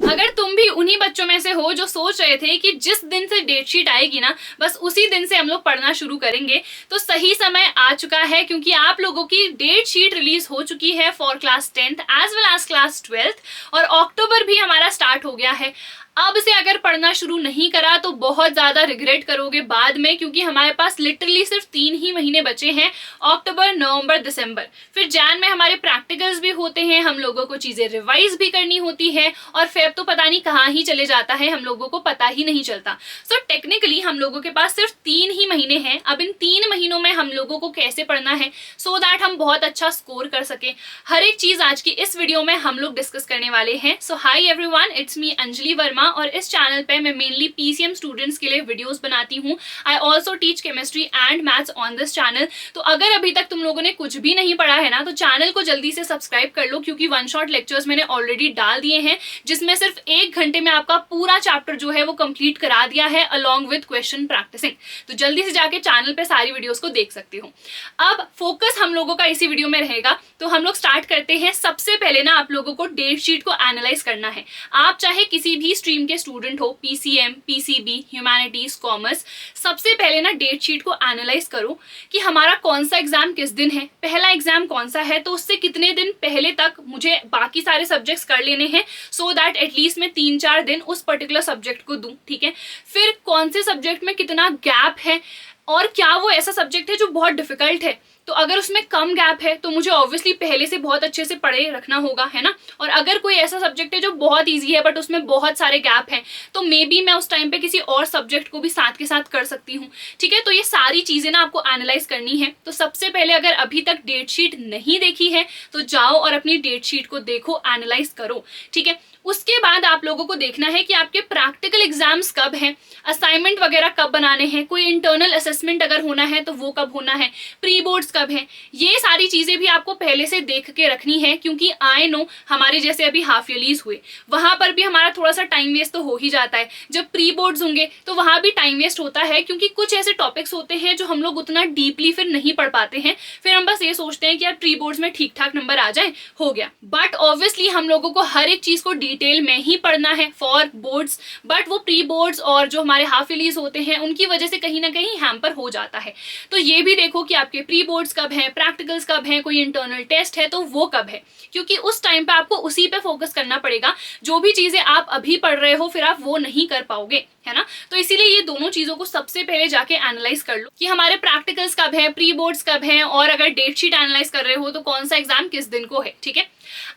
अगर तुम भी उन्हीं बच्चों में से हो जो सोच रहे थे कि जिस दिन से डेट शीट आएगी ना बस उसी दिन से हम लोग पढ़ना शुरू करेंगे, तो सही समय आ चुका है, क्योंकि आप लोगों की डेट शीट रिलीज हो चुकी है for class 10th as well as class 12th, और अक्टूबर भी हमारा स्टार्ट हो गया है। अब से अगर पढ़ना शुरू नहीं करा तो बहुत ज्यादा रिग्रेट करोगे बाद में, क्योंकि हमारे पास लिटरली सिर्फ 3 ही महीने बचे हैं, अक्टूबर, नवंबर, दिसंबर। फिर जैन में हमारे प्रैक्टिकल्स भी होते हैं, हम लोगों को चीजें रिवाइज भी करनी होती है, और फेब तो पता नहीं कहाँ ही चले जाता है, हम लोगों को पता ही नहीं चलता। सो टेक्निकली हम लोगों के पास सिर्फ 3 ही महीने हैं। अब इन 3 महीनों में हम लोगों को कैसे पढ़ना है सो दैट हम बहुत अच्छा स्कोर कर सके, हर एक चीज आज की इस वीडियो में हम लोग डिस्कस करने वाले हैं। So hi everyone, it's me Anjali Verma, और इस चैनल पे मैं मेनली पीसीएम स्टूडेंट्स के लिए वीडियोस बनाती हूँ। I also teach chemistry and maths on this channel. तो अगर अभी तक तुम लोगों ने कुछ भी नहीं पढ़ा है ना तो चैनल को जल्दी से सब्सक्राइब कर लो, क्योंकि वन शॉट लेक्चर्स मैंने ऑलरेडी डाल दिए हैं, जिसमें सिर्फ 1 घंटे में आपका पूरा चैप्टर जो है वो कंप्लीट करा दिया है अलॉन्ग विद क्वेश्चन प्रैक्टिसिंग। तो जल्दी से जाके चैनल पे सारी वीडियोस को देख सकते हो। अब फोकस हम लोगों का इसी वीडियो में रहेगा, तो हम लोग स्टार्ट करते हैं। सबसे पहले ना आप लोगों को डेट शीट को एनालाइज करना है। आप चाहे किसी भी स्ट्रीम के स्टूडेंट हो, पीसीएम, पीसीबी, ह्यूमैनिटीज, कॉमर्स, सबसे पहले ना डेट शीट को एनालाइज करो कि हमारा कौन सा एग्जाम किस दिन है, पहला एग्जाम कौन सा है, तो उससे कितने दिन पहले तक मुझे बाकी सारे सब्जेक्ट्स कर लेने हैं, सो दैट एटलीस्ट मैं 3-4 दिन उस पर्टिकुलर सब्जेक्ट को दूं। ठीक है, फिर कौन से सब्जेक्ट में कितना गैप है, और क्या वो ऐसा सब्जेक्ट है जो बहुत डिफिकल्ट है, तो अगर उसमें कम गैप है तो मुझे ऑब्वियसली पहले से बहुत अच्छे से पढ़े रखना होगा, है ना। और अगर कोई ऐसा सब्जेक्ट है जो बहुत इजी है बट उसमें बहुत सारे गैप हैं, तो मे बी मैं उस टाइम पे किसी और सब्जेक्ट को भी साथ के साथ कर सकती हूँ। ठीक है, तो ये सारी चीजें ना आपको एनालाइज करनी है। तो सबसे पहले अगर अभी तक डेट शीट नहीं देखी है तो जाओ और अपनी डेट शीट को देखो, एनालाइज करो। ठीक है, उसके बाद आप लोगों को देखना है कि आपके प्रैक्टिकल एग्जाम्स कब हैं, असाइनमेंट वगैरह कब बनाने हैं, कोई इंटरनल असेसमेंट अगर होना है तो वो कब होना है, प्री बोर्ड्स कब है। ये सारी चीजें भी आपको पहले से देख के रखनी है, क्योंकि आई नो हमारे जैसे अभी हाफ ईयरलीज हुए, वहां पर भी हमारा थोड़ा सा टाइम वेस्ट तो हो ही जाता है। जब प्री बोर्ड्स होंगे तो वहां भी टाइम वेस्ट होता है, क्योंकि कुछ ऐसे टॉपिक्स होते हैं जो हम लोग उतना डीपली फिर नहीं पढ़ पाते हैं। फिर हम बस ये सोचते हैं कि यार प्री बोर्ड्स में ठीक ठाक नंबर आ जाए, हो गया। बट ऑब्वियसली हम लोगों को हर एक चीज को डिटेल में ही पढ़ना है फॉर बोर्ड्स, बट वो प्री बोर्ड्स और जो हमारे हाफ ईयरलीज होते हैं उनकी वजह से कहीं ना कहीं हैम्पर हो जाता है। तो ये भी देखो कि आपके प्री बोर्ड्स कब है, प्रैक्टिकल्स कब है, कोई इंटरनल टेस्ट है तो वो कब है, क्योंकि उस टाइम पे आपको उसी पे फोकस करना पड़ेगा। जो भी चीजें आप अभी पढ़ रहे हो फिर आप वो नहीं कर पाओगे, है ना। तो इसीलिए ये दोनों चीजों को सबसे पहले जाके एनालाइज कर लो कि हमारे प्रैक्टिकल्स कब है, प्री बोर्ड्स कब है, और अगर डेट शीट एनालाइज कर रहे हो तो कौन सा एग्जाम किस दिन को है। ठीक है,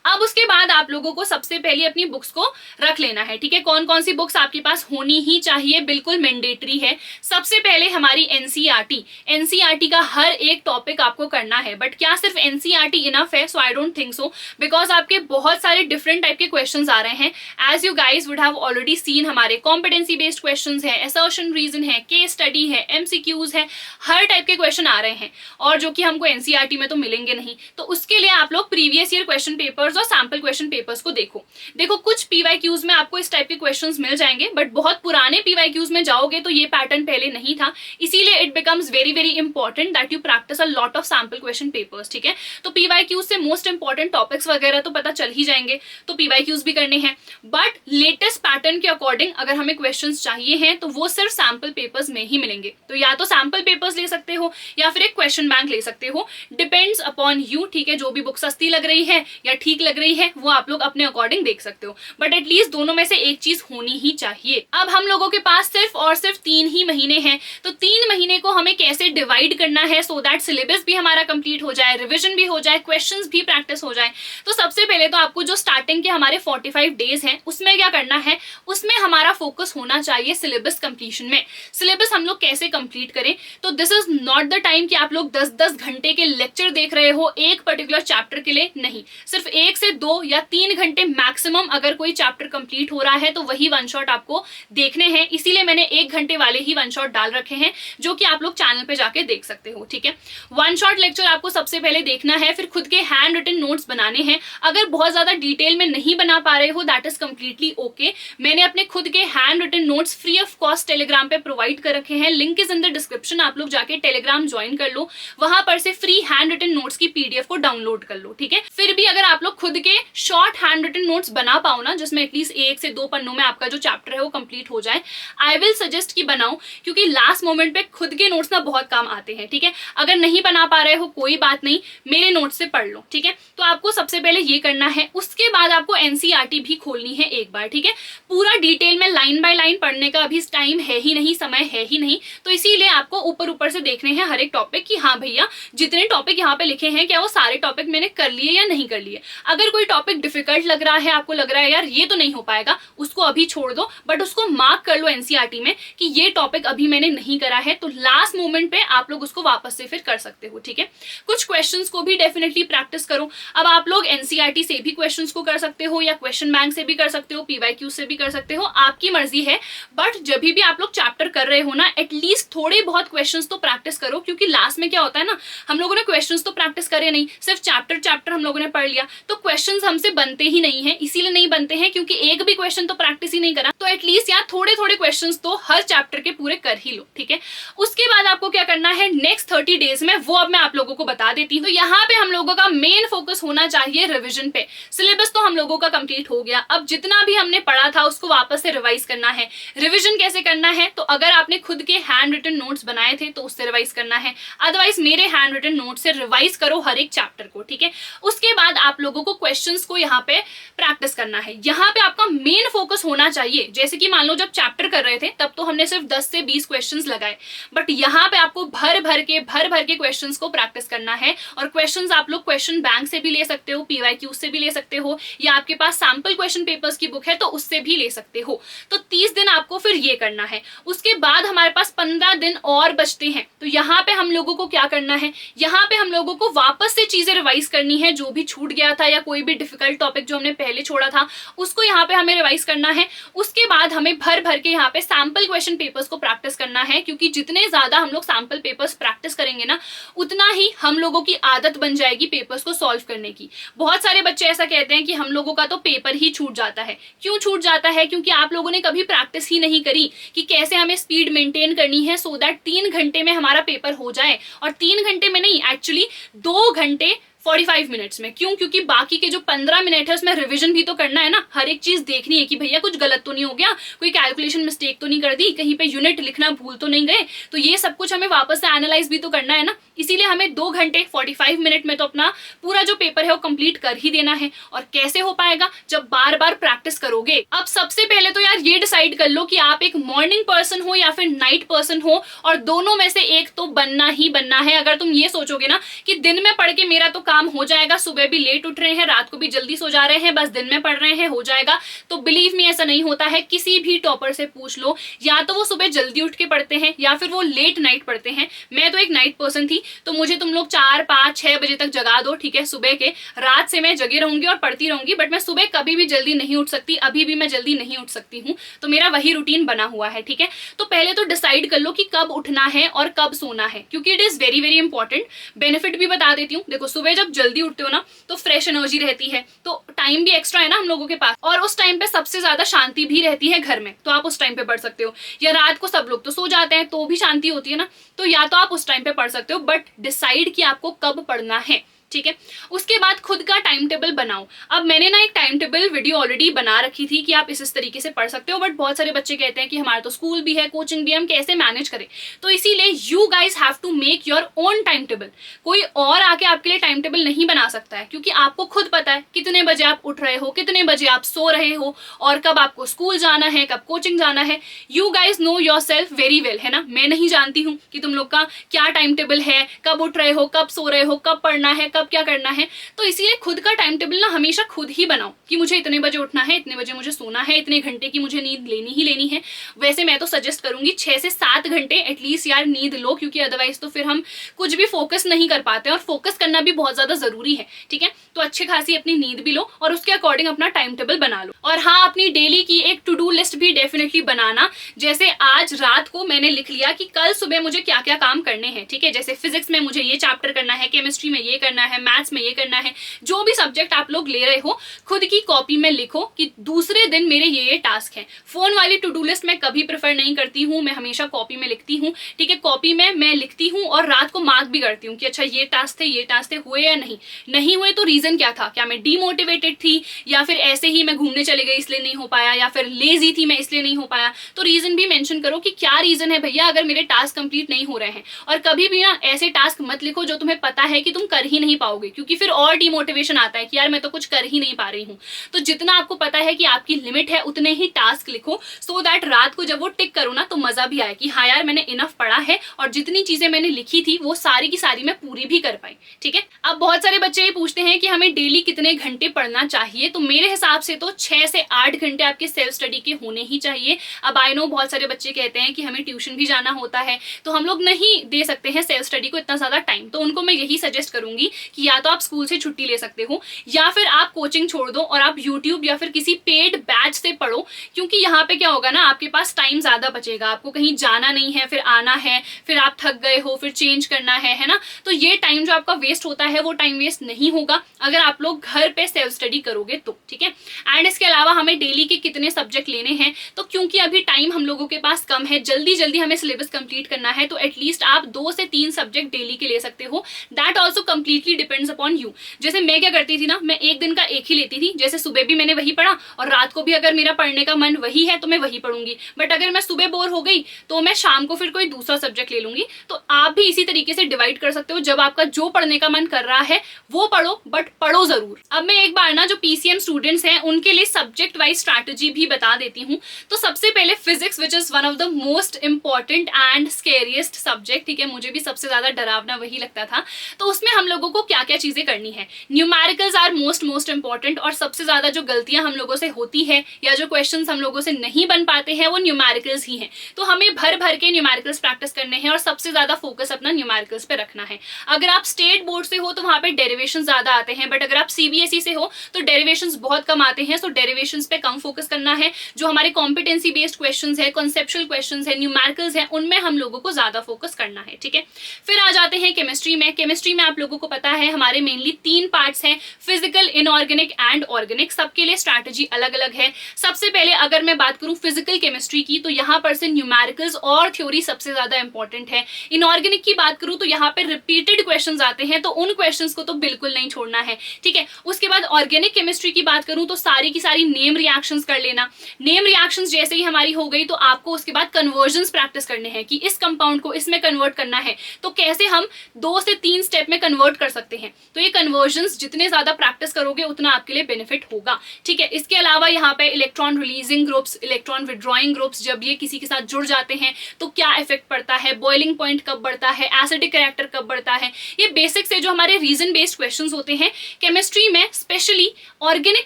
अब उसके बाद आप लोगों को सबसे पहले अपनी बुक्स को रख लेना है। ठीक है, कौन कौन सी बुक्स आपके पास होनी ही चाहिए, बिल्कुल मैंडेटरी है। सबसे पहले हमारी एनसीईआरटी का हर एक टॉपिक आपको करना है। बट क्या सिर्फ एनसीईआरटी इनफ है? So I don't think so, because आपके बहुत सारे डिफरेंट टाइप के क्वेश्चंस आ रहे हैं। As you guys would have already seen, हमारे कॉम्पिटेंसी बेस्ड क्वेश्चंस है, असर्शन रीजन है, केस स्टडी है, एमसीक्यूज है, हर टाइप के क्वेश्चन आ रहे हैं, और जो कि हमको एनसीईआरटी में तो मिलेंगे नहीं। तो उसके लिए आप लोग प्रीवियस ईयर क्वेश्चन पेपर्स और सैंपल क्वेश्चन पेपर्स को देखो कुछ पीवाईक्यूज में आपको इस टाइप के क्वेश्चंस मिल जाएंगे, बट बहुत पुराने पीवाईक्यूज में जाओगे तो ये पैटर्न पहले नहीं था, इसीलिए it becomes very very important that you practice a lot of sample question papers. ठीक है, तो पीवाईक्यूज से मोस्ट इंपॉर्टेंट टॉपिक्स वगैरह तो पता चल ही जाएंगे, तो पीवाईक्यूज भी करने हैं। बट लेटेस्ट पैटर्न के अकॉर्डिंग अगर हमें क्वेश्चन चाहिए हैं तो वो सिर्फ सैंपल पेपर्स में ही मिलेंगे। तो या तो सैंपल पेपर्स ले सकते हो या फिर एक क्वेश्चन बैंक ले सकते हो, डिपेंड्स अपॉन यू। ठीक है, जो भी बुक सस्ती लग रही है या ठीक लग रही है वो आप लोग अपने अकॉर्डिंग देख सकते हो, बट एटलीस्ट दोनों में से एक चीज होनी ही चाहिए। अब हम लोगों के पास सिर्फ और सिर्फ 3 ही महीने हैं, तो 3 महीने को हमें कैसे डिवाइड करना है सो दैट सिलेबस भी हमारा कंप्लीट हो जाए, रिविजन भी हो जाए, क्वेश्चंस भी प्रैक्टिस हो जाए। तो सबसे पहले तो आपको जो स्टार्टिंग के हमारे 45 डेज हैं उसमें क्या करना है, उसमें हमारा फोकस होना चाहिए सिलेबस कंप्लीशन में। सिलेबस हम लोग कैसे कंप्लीट करें, तो this is not the time कि आप लोग 10-10 घंटे के लेक्चर देख रहे हो एक पर्टिकुलर चैप्टर के लिए, नहीं, सिर्फ 1 से 2 या 3 घंटे मैक्सिमम अगर कोई चैप्टर कंप्लीट हो रहा है तो वही वन शॉट आपको देखने हैं। इसीलिए मैंने 1 घंटे वाले ही वन शॉट डाल रखे हैं, जो कि आप लोग चैनल पे जाके देख सकते हो। ठीक है, वन शॉट लेक्चर आपको सबसे पहले देखना है, फिर खुद के हैंड रिटन नोट्स बनाने हैं। अगर बहुत ज्यादा डिटेल में नहीं बना पा रहे हो दैट इज कंप्लीटली ओके। मैंने अपने खुद के hand written notes free of cost Telegram पे प्रोवाइड कर रखे हैं, link is in the description. आप लोग जाके टेलीग्राम ज्वाइन कर लो, वहां पर से फ्री हैंड रिटन नोट्स की पीडीएफ को डाउनलोड कर लो। ठीक है, फिर भी अगर आप लोग खुद के शॉर्ट हैंड रिटन नोट्स बना पाओ ना, जिसमें एटलीस्ट 1 से 2 पन्नों में आपका जो चैप्टर है वो कंप्लीट हो जाए, आई विल सजेस्ट कि बनाओ, क्योंकि लास्ट मोमेंट पे खुद के नोट्स ना बहुत काम आते हैं। ठीक है, अगर नहीं बना पा रहे हो कोई बात नहीं, मेरे नोट्स से पढ़ लो। ठीक है, तो आपको सबसे पहले ये करना है। उसके बाद आपको एनसीईआरटी भी खोलनी है एक बार। ठीक है, पूरा डिटेल में लाइन बाय लाइन पढ़ने का अभी टाइम है ही नहीं, समय है ही नहीं, तो इसीलिए आपको ऊपर ऊपर से देखने हैं हर एक टॉपिक कि हाँ भैया जितने टॉपिक यहाँ पे लिखे हैं क्या वो सारे टॉपिक मैंने कर लिए या नहीं कर लिए। अगर कोई टॉपिक डिफिकल्ट लग रहा है, आपको लग रहा है यार ये तो नहीं हो पाएगा, उसको अभी छोड़ दो, बट उसको मार्क कर लो एनसीईआरटी में कि ये टॉपिक अभी मैंने नहीं करा है, तो लास्ट मोमेंट पे आप लोग उसको वापस से फिर कर सकते हो। ठीक है, कुछ क्वेश्चंस को भी डेफिनेटली प्रैक्टिस करो। अब आप लोग एनसीईआरटी से भी क्वेश्चंस को कर सकते हो या क्वेश्चन बैंक से भी कर सकते हो, पीवाईक्यू से भी कर सकते हो, आपकी मर्जी है। बट जब भी आप लोग चैप्टर कर रहे हो ना, एटलीस्ट थोड़े बहुत क्वेश्चंस तो प्रैक्टिस करो, क्योंकि लास्ट में क्या होता है ना, हम लोगों ने क्वेश्चंस तो प्रैक्टिस करे नहीं, सिर्फ चैप्टर हम लोगों ने पढ़ लिया, तो क्वेश्चंस हमसे बनते ही नहीं है। इसीलिए नहीं बनते हैं क्योंकि एक भी क्वेश्चन तो प्रैक्टिस ही नहीं करा। तो एटलीस्ट यार थोड़े थोड़े क्वेश्चंस तो हर चैप्टर के पूरे कर ही लो। ठीक है, उसके बाद आपको क्या करना है नेक्स्ट 30 डेज में, वो अब मैं आप लोगों को बता देती हूँ। तो यहाँ पे हम लोगों का मेन फोकस होना चाहिए रिविजन पे। सिलेबस तो हम लोगों का कंप्लीट हो गया, अब जितना भी हमने पढ़ा था उसको वापस से रिवाइज करना है। रिविजन कैसे करना है, तो अगर आपने खुद के हैंड रिटन नोट्स बनाए थे तो उससे रिवाइज करना है, अदरवाइज मेरे हैंड रिटन नोट से रिवाइज करो हर एक चैप्टर को। ठीक है, उसके बाद आप लोगों को क्वेश्चंस को यहाँ पे प्रैक्टिस करना है। यहाँ पे आपका मेन फोकस होना चाहिए, जैसे कि मान लो जब चैप्टर कर रहे थे तब तो हमने सिर्फ 10 से 20 क्वेश्चंस लगाए, बट यहाँ पे आपको भर भर के क्वेश्चंस को प्रैक्टिस करना है। और क्वेश्चंस आप लोग क्वेश्चन बैंक से भी ले सकते हो, पीवाईक्यू से भी ले सकते हो, या आपके पास सैंपल क्वेश्चन पेपर्स की बुक है तो उससे भी ले सकते हो। तो 30 दिन आपको फिर ये करना है। उसके बाद हमारे पास 15 दिन और बचते हैं, तो यहाँ पे हम लोगों को क्या करना है, यहाँ पे हम लोगों को वापस से चीजें रिवाइज करनी है, जो भी छूट गया था या कोई भी डिफिकल्ट टॉपिक जो हमने पहले छोड़ा था उसको यहाँ पे हमें रिवाइज करना है। उसके बाद हमें भर भर के यहाँ पे सैंपल क्वेश्चन पेपर्स को प्रैक्टिस करना है, क्योंकि जितने ज्यादा हम लोग सैंपल पेपर्स प्रैक्टिस करेंगे ना, उतना ही हम लोगों की आदत बन जाएगी पेपर्स को सॉल्व करने की। बहुत सारे बच्चे ऐसा कहते हैं कि हम लोगों का तो पेपर ही छूट जाता है। क्यों छूट जाता है, क्योंकि आप लोगों ने कभी प्रैक्टिस ही नहीं करी कि कैसे हमें स्पीड मेंटेन करनी है सो दैट 3 घंटे में हमारा पेपर हो जाए। और 3 घंटे में नहीं, एक्चुअली 2 घंटे 45 मिनट्स में। क्यों, क्योंकि बाकी के जो 15 मिनट है उसमें रिवीजन भी तो करना है ना, हर एक चीज देखनी है कि भैया कुछ गलत तो नहीं हो गया, कोई कैलकुलेशन मिस्टेक तो नहीं कर दी, कहीं पे यूनिट लिखना भूल तो नहीं गए, तो ये सब कुछ हमें वापस से एनालाइज भी तो करना है ना। इसीलिए हमें 2 घंटे 45 मिनट में तो अपना पूरा जो पेपर है वो कंप्लीट कर ही देना है। और कैसे हो पाएगा, जब बार बार प्रैक्टिस करोगे। अब सबसे पहले तो यार ये डिसाइड कर लो कि आप एक मॉर्निंग पर्सन हो या फिर नाइट पर्सन हो, और दोनों में से एक तो बनना ही बनना है। अगर तुम ये सोचोगे ना कि दिन में पढ़ के मेरा तो काम हो जाएगा, सुबह भी लेट उठ रहे हैं, रात को भी जल्दी सो जा रहे हैं, बस दिन में पढ़ रहे हैं हो जाएगा, तो बिलीव मी ऐसा नहीं होता है। किसी भी टॉपर से पूछ लो, या तो वो सुबह जल्दी उठ के पढ़ते हैं या फिर वो लेट नाइट पढ़ते हैं। मैं तो एक नाइट पर्सन थी, तो मुझे तुम लोग 4, 5, 6 बजे तक जगा दो, ठीक है, सुबह के, रात से मैं जगी रहूंगी और पढ़ती रहूंगी, बट मैं सुबह कभी भी जल्दी नहीं उठ सकती। अभी भी मैं जल्दी नहीं उठ सकती हूँ, तो मेरा वही रूटीन बना हुआ है। ठीक है, तो पहले तो डिसाइड कर लो कि कब उठना है और कब सोना है, क्योंकि it is very very important. Benefit भी बता देती हूँ। देखो, सुबह जब जल्दी उठते हो ना तो फ्रेश एनर्जी रहती है, तो टाइम भी एक्स्ट्रा है ना हम लोगों के पास, और उस टाइम पे सबसे ज्यादा शांति भी रहती है घर में, तो आप उस टाइम पे पढ़ सकते हो। या रात को सब लोग तो सो जाते हैं तो भी शांति होती है ना, तो या तो आप उस टाइम पे पढ़ सकते हो, बट डिसाइड कि आपको कब पढ़ना है। ठीक है, उसके बाद खुद का टाइम टेबल बनाओ। अब मैंने ना एक टाइम टेबल वीडियो ऑलरेडी बना रखी थी कि आप इस तरीके से पढ़ सकते हो, बट बहुत सारे बच्चे कहते हैं कि हमारा तो स्कूल भी है, कोचिंग भी है, हम कैसे मैनेज करें। तो इसीलिए you guys have to make your own time table. कोई और आके आपके लिए टाइम टेबल नहीं बना सकता है, क्योंकि आपको खुद पता है कितने बजे आप उठ रहे हो, कितने बजे आप सो रहे हो, और कब आपको स्कूल जाना है, कब कोचिंग जाना है। You guys know your self very well, है ना। मैं नहीं जानती हूँ कि तुम लोग का क्या टाइम टेबल है, कब उठ रहे हो, कब सो रहे हो, कब पढ़ना है, कब क्या करना है। तो इसीलिए खुद का टाइम टेबल ना हमेशा खुद ही बनाओ कि मुझे इतने बजे उठना है, इतने बजे मुझे सोना है, इतने घंटे की मुझे नींद लेनी ही लेनी है। वैसे मैं तो सजेस्ट करूंगी 6 से 7 घंटे एटलीस्ट यार नींद लो, क्योंकि अदरवाइज तो फिर हम कुछ भी फोकस नहीं कर पाते, और फोकस करना भी बहुत ज्यादा जरूरी है। ठीक है, तो अच्छी खासी अपनी नींद भी लो और उसके अकॉर्डिंग अपना टाइम टेबल बना लो। और हाँ, अपनी डेली की एक टू डू लिस्ट भी डेफिनेटली बनाना। जैसे आज रात को मैंने लिख लिया कि कल सुबह मुझे क्या क्या काम करने हैं। ठीक है, जैसे फिजिक्स में मुझे ये चैप्टर करना है, केमिस्ट्री में ये करना है, मैथ्स में ये करना है, जो भी सब्जेक्ट आप लोग ले रहे हो खुद की कॉपी में लिखो कि दूसरे दिन मेरे ये टास्क हैं। फोन वाली टू डू लिस्ट मैं कभी प्रेफर नहीं करती हूँ, मैं हमेशा कॉपी में लिखती हूँ, ठीक है। कॉपी में मैं लिखती हूँ और रात को मार्क भी करती हूँ कि अच्छा ये टास्क थे हुए या नहीं हुए तो रीजन क्या था, क्या मैं डीमोटिवेटेड थी या फिर ऐसे ही मैं घूमने चले गई इसलिए नहीं हो पाया, या फिर लेजी थी मैं इसलिए नहीं हो पाया। तो रीजन भी मेंशन करो कि क्या रीजन है भैया अगर मेरे टास्क कंप्लीट नहीं हो रहे हैं। और कभी भी ना ऐसे टास्क मत लिखो जो तुम्हें पता है कि तुम कर ही नहीं पाओगे, क्योंकि फिर और डिमोटिवेशन आता है कि यार मैं तो कुछ कर ही नहीं पा रही हूँ। तो जितना आपको पता है कि आपकी लिमिट है उतने ही टास्क लिखो, सो दैट रात को जब वो टिक करो ना तो मजा भी आए कि हाँ यार मैंने इनफ पढ़ा है और जितनी चीजें मैंने लिखी थी वो सारी की सारी मैं पूरी भी कर पाई, ठीक है। अब बहुत सारे बच्चे ये पूछते हैं कि हमें डेली कितने घंटे पढ़ना चाहिए, तो मेरे हिसाब से तो 6 से 8 घंटे आपके सेल्फ स्टडी के होने ही चाहिए। अब आई नो बहुत सारे बच्चे कहते हैं कि हमें ट्यूशन भी जाना होता है तो हम लोग नहीं दे सकते हैं सेल्फ स्टडी को इतना ज्यादा टाइम, तो उनको मैं यही सजेस्ट करूंगी कि या तो आप स्कूल से छुट्टी ले सकते हो या फिर आप कोचिंग छोड़ दो और आप यूट्यूब या फिर किसी पेड बैच से पढ़ो, क्योंकि यहाँ पे क्या होगा ना आपके पास टाइम ज्यादा बचेगा, आपको कहीं जाना नहीं है, फिर आना है, फिर आप थक गए हो, फिर चेंज करना है ना। तो ये टाइम जो आपका वेस्ट होता है वो टाइम वेस्ट नहीं होगा अगर आप लोग घर पे सेल्फ स्टडी करोगे तो, ठीक है। एंड इसके अलावा हमें डेली के कितने सब्जेक्ट लेने हैं, तो क्योंकि अभी टाइम हम लोगों के पास कम है, जल्दी जल्दी हमें सिलेबस कंप्लीट करना है, तो एटलीस्ट आप 2 से 3 सब्जेक्ट डेली के ले सकते हो। That also completely depends upon you. जैसे मैं क्या करती थी ना, मैं एक दिन का एक ही लेती थी, जैसे सुबह भी मैंने वही पढ़ा और रात को भी अगर मेरा पढ़ने का मन वही है तो मैं वही पढ़ूंगी, बट अगर मैं सुबह बोर हो गई तो मैं शाम को फिर कोई दूसरा सब्जेक्ट ले लूंगी। तो आप भी इसी तरीके से डिवाइड कर सकते हो, जब आपका जो पढ़ने का मन कर रहा है वो पढ़ो, बट पढ़ो जरूर। अब मैं एक बार ना जो पीसीएम स्टूडेंट्स हैं उनके लिए सब्जेक्ट वाइज स्ट्रैटेजी भी बता देती हूँ। तो सबसे पहले physics, which is one of the most important and scariest subject, ठीक है, मुझे भी सबसे ज्यादा डरावना वही लगता था। तो उसमें हम लोगों को क्या क्या चीजें करनी है, न्यूमेरिकल्स आर मोस्ट इंपॉर्टेंट, और सबसे ज्यादा जो गलतियां हम लोगों से होती है या जो क्वेश्चंस हम लोगों से नहीं बन पाते हैं वो न्यूमेरिकल्स ही हैं। तो हमें भर भर के न्यूमेरिकल्स प्रैक्टिस करने हैं और सबसे ज्यादा फोकस अपना न्यूमेरिकल्स पे रखना है। अगर आप स्टेट बोर्ड से हो तो वहां पे डेरिवेशन ज्यादा आते हैं, बट अगर आप सीबीएसई से हो तो डेरिवेशंस बहुत कम आते हैं, सो डेरिवेशंस पे कम फोकस करना है। जो हमारे कॉम्पिटेंसी बेस्ड क्वेश्चंस है, कॉन्सेप्चुअल क्वेश्चंस है, न्यूमेरिकल्स है, उनमें हम लोगों को ज्यादा फोकस करना है, ठीक है। फिर आ जाते हैं केमिस्ट्री में। केमिस्ट्री में आप लोगों को पता है हमारे मेनली 3 पार्ट्स हैं, फिजिकल, इनऑर्गेनिक एंड ऑर्गेनिक। सबके लिए स्ट्रैटेजी अलग अलग है। सबसे पहले अगर मैं बात करूं फिजिकल केमिस्ट्री की, तो यहाँ पर से न्यूमेरिकल्स और थ्योरी सबसे ज्यादा इंपॉर्टेंट है। इनऑर्गेनिक की बात करूं तो यहाँ पे रिपीटेड क्वेश्चंस आते हैं, तो उन क्वेश्चंस को तो बिल्कुल नहीं छोड़ना है, ठीक है। उसके बाद ऑर्गेनिक केमिस्ट्री की बात करूं तो सारी की सारी नेम रिएक्शंस कर लेना। नेम रिएक्शंस जैसे ही हमारी हो गई तो आपको उसके बाद कन्वर्जन्स प्रैक्टिस करने हैं कि इस कंपाउंड को इसमें कन्वर्ट करना है, तो कैसे हम 2 से 3 स्टेप में कन्वर्ट कर सकते हैं। तो ये कन्वर्जन्स जितने ज्यादा प्रैक्टिस करोगे उतना आपके लिए बेनिफिट होगा, ठीक है। इसके अलावा यहाँ पे electron releasing groups, electron withdrawing groups, जब ये किसी के साथ जुड़ जाते हैं तो क्या इफेक्ट पड़ता है, बॉइलिंग पॉइंट कब बढ़ता है, एसिडिक कैरेक्टर कब बढ़ता है, ये बेसिक से जो हमारे रीजन बेस्ड क्वेश्चंस होते हैं केमिस्ट्री में, स्पेशली ऑर्गेनिक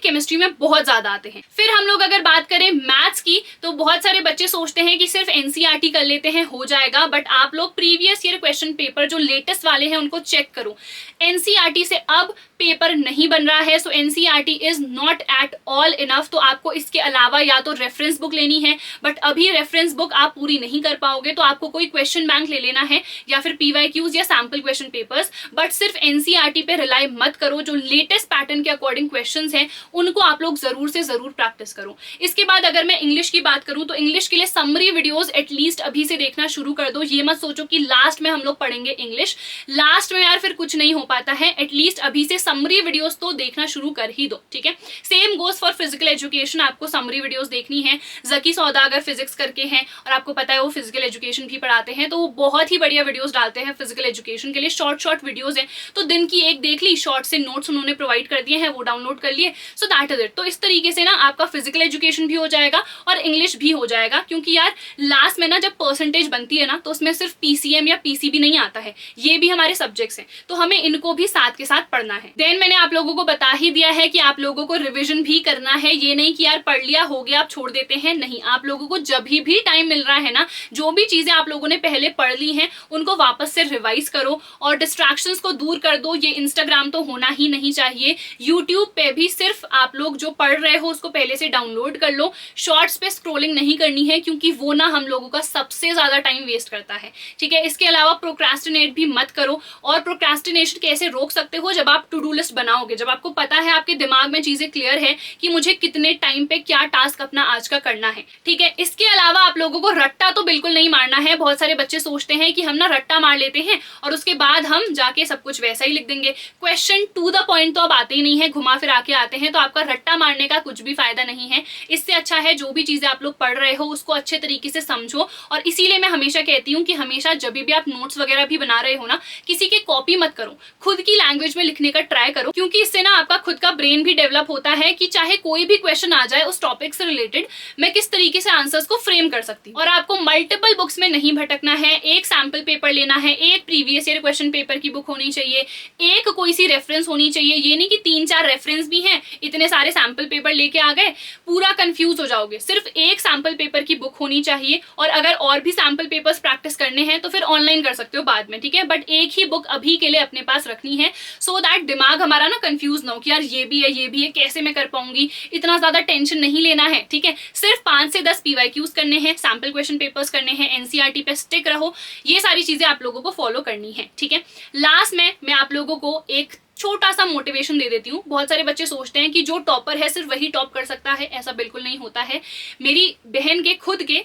केमिस्ट्री में बहुत ज्यादा आते हैं। फिर हम लोग अगर बात करें मैथ्स की, तो बहुत सारे बच्चे सोचते हैं कि सिर्फ एनसीईआरटी कर लेते हैं हो जाएगा, बट आप लोग प्रीवियस ईयर क्वेश्चन पेपर जो लेटेस्ट वाले हैं उनको चेक करो। एनसीईआरटी से अब पेपर नहीं बन रहा है, so NCERT is not at all enough. तो आपको इसके अलावा या तो रेफरेंस बुक लेनी है, बट अभी रेफरेंस बुक आप पूरी नहीं कर पाओगे, तो आपको कोई क्वेश्चन बैंक ले लेना है या फिर पीवाईक्यूज या सैम्पल क्वेश्चन पेपर्स, बट सिर्फ एनसीईआरटी पे रिलाई मत करो। जो लेटेस्ट पैटर्न के अकॉर्डिंग क्वेश्चंस हैं उनको आप लोग जरूर से जरूर प्रैक्टिस करो। इसके बाद अगर मैं इंग्लिश की बात करूं तो इंग्लिश के लिए समरी वीडियोस एटलीस्ट अभी से देखना शुरू कर दो। ये मत सोचो कि लास्ट में हम लोग पढ़ेंगे इंग्लिश, लास्ट में यार फिर कुछ नहीं हो पाता है। एटलीस्ट अभी से समरी वीडियोस तो देखना शुरू कर ही दो, ठीक है। Same goes for physical education, आपको समरी वीडियोस देखनी है। जकी सौदा अगर फिजिक्स करके हैं और आपको पता है वो फिजिकल एजुकेशन भी पढ़ाते हैं, तो वो बहुत ही बढ़िया वीडियोस डालते हैं फिजिकल एजुकेशन के लिए। शॉर्ट वीडियोस हैं, तो दिन की एक देख ली, शॉर्ट से नोट्स उन्होंने प्रोवाइड कर दिए हैं, वो डाउनलोड कर लिए, सो दैट इज इट। तो इस तरीके से ना आपका फिजिकल एजुकेशन भी हो जाएगा और इंग्लिश भी हो जाएगा, क्योंकि यार लास्ट में ना जब परसेंटेज बनती है ना तो उसमें सिर्फ पीसीएम या पीसीबी नहीं आता है, ये भी हमारे सब्जेक्ट्स हैं, तो हमें इनको भी साथ के साथ पढ़ना है। देन मैंने आप लोगों को बता ही दिया है कि आप लोगों को रिविजन भी करना है। ये नहीं कि यार पढ़ लिया हो गया आप छोड़ देते हैं, नहीं, आप लोगों को जब भी टाइम मिल रहा है ना, जो भी चीजें आप लोगों ने पहले पढ़ ली हैं उनको वापस से रिवाइज करो और डिस्ट्रैक्शंस को दूर कर दो। ये इंस्टाग्राम तो होना ही नहीं चाहिए। यूट्यूब पे भी सिर्फ आप लोग जो पढ़ रहे हो उसको पहले से डाउनलोड कर लो, शॉर्ट्स पे स्क्रॉल स्क्रोलिंग नहीं करनी है, क्योंकि वो ना हम लोगों का सबसे ज्यादा टाइम वेस्ट करता है, ठीक है। इसके अलावा प्रोक्रास्टिनेट भी मत करो। और प्रोक्रास्टिनेशन कैसे रोक सकते हो, जब आप टू डू लिस्ट बनाओगे, जब आपको पता है, आपके दिमाग में चीजें क्लियर है कि मुझे कितने टाइम पे क्या टास्क अपना आज का करना है, ठीक है। इसके अलावा आप लोगों को रट्टा तो बिल्कुल नहीं मारना है। बहुत सारे बच्चे सोचते हैं कि हम ना रट्टा मार लेते हैं और उसके बाद हम जाके सब कुछ वैसा ही लिख देंगे। क्वेश्चन टू द पॉइंट तो अब आते ही नहीं है, घुमा फिरा के आते हैं, तो आपका रट्टा मारने का कुछ भी फायदा नहीं है। इससे अच्छा है जो भी चीजें आप लोग पढ़ रहे हो उसको अच्छे तरीके से समझो। और इसीलिए मैं हमेशा कहती हूँ कि हमेशा जब भी आप नोट्स वगैरह भी बना रहे हो ना, किसी की कॉपी मत करो, खुद की लैंग्वेज में लिखने का ट्राई करो, क्योंकि इससे ना आपका खुद का ब्रेन भी डेवलप होता है कि चाहे कोई भी क्वेश्चन आ जाए उस टॉपिक से रिलेटेड, मैं किस तरीके से आंसर्स को फ्रेम कर सकती हूँ। और आपको मल्टीपल बुक्स में नहीं भटकना है, एक सैंपल पेपर लेना है, एक प्रीवियस ईयर क्वेश्चन पेपर की बुक होनी चाहिए, एक कोई सी रेफरेंस होनी चाहिए। ये नहीं कि 3-4 रेफरेंस भी हैं, इतने सारे सैंपल पेपर लेके आ गए, पूरा कंफ्यूज हो जाओगे। सिर्फ एक सैंपल पेपर की बुक होनी चाहिए। और अगर और भी सैंपल पेपर्स प्रैक्टिस करने हैं तो फिर ऑनलाइन कर सकते हो बाद में, ठीक है। बट एक ही बुक अभी के लिए अपने पास रखनी है, सो दैट दिमाग हमारा ना कंफ्यूज ना हो कि यार ये भी है, कैसे मैं कर पाऊंगी। इतना ज्यादा टेंशन नहीं लेना है, ठीक है। सिर्फ 5 से 10 PYQs करने हैं, सैंपल क्वेश्चन पेपर्स करने हैं, NCERT पे स्टिक रहो। ये सारी चीजें आप लोगों को फॉलो करनी है, ठीक है। लास्ट में मैं आप लोगों को एक छोटा सा मोटिवेशन दे देती हूँ। बहुत सारे बच्चे सोचते हैं कि जो टॉपर है सिर्फ वही टॉप कर सकता है, ऐसा बिल्कुल नहीं होता है। मेरी बहन के खुद के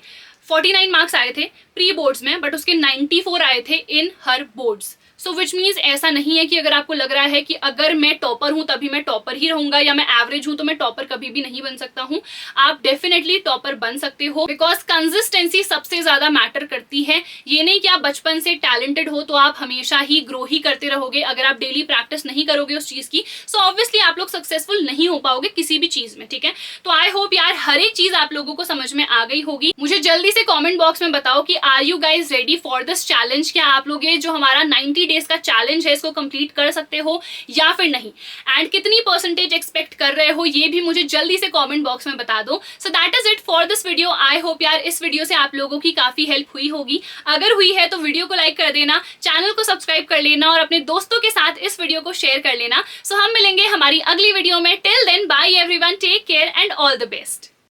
49 मार्क्स आए थे प्री बोर्ड्स में, बट उसके 94 आए थे इन हर बोर्ड्स। सो विच मीन्स ऐसा नहीं है कि अगर आपको लग रहा है कि अगर मैं टॉपर हूं तभी मैं टॉपर ही रहूंगा, या मैं एवरेज हूं तो मैं टॉपर कभी भी नहीं बन सकता हूं। आप डेफिनेटली टॉपर बन सकते हो, बिकॉज कंसिस्टेंसी सबसे ज्यादा मैटर करती है। ये नहीं कि आप बचपन से टैलेंटेड हो तो आप हमेशा ही ग्रो ही करते रहोगे। अगर आप डेली प्रैक्टिस नहीं करोगे उस चीज की, सो ऑब्वियसली आप लोग सक्सेसफुल नहीं हो पाओगे किसी भी चीज में, ठीक है। तो आई होप यार हर एक चीज आप लोगों को समझ में आ गई होगी। मुझे जल्दी से कॉमेंट बॉक्स में बताओ कि are you guys ready for this challenge. क्या आप लोग ये जो हमारा 90 डेज का चैलेंज है इसको कंप्लीट कर सकते हो या फिर नहीं, एंड कितनी परसेंटेज एक्सपेक्ट कर रहे हो ये भी मुझे जल्दी से कमेंट बॉक्स में बता दो। So that is it for this video. I hope यार इस वीडियो से आप लोगों की काफी हेल्प हुई होगी। अगर हुई है तो वीडियो को लाइक कर देना, चैनल को सब्सक्राइब कर लेना और अपने दोस्तों के साथ इस वीडियो को शेयर कर लेना। सो हम मिलेंगे हमारी अगली वीडियो में। Till then bye everyone, take care and all the best.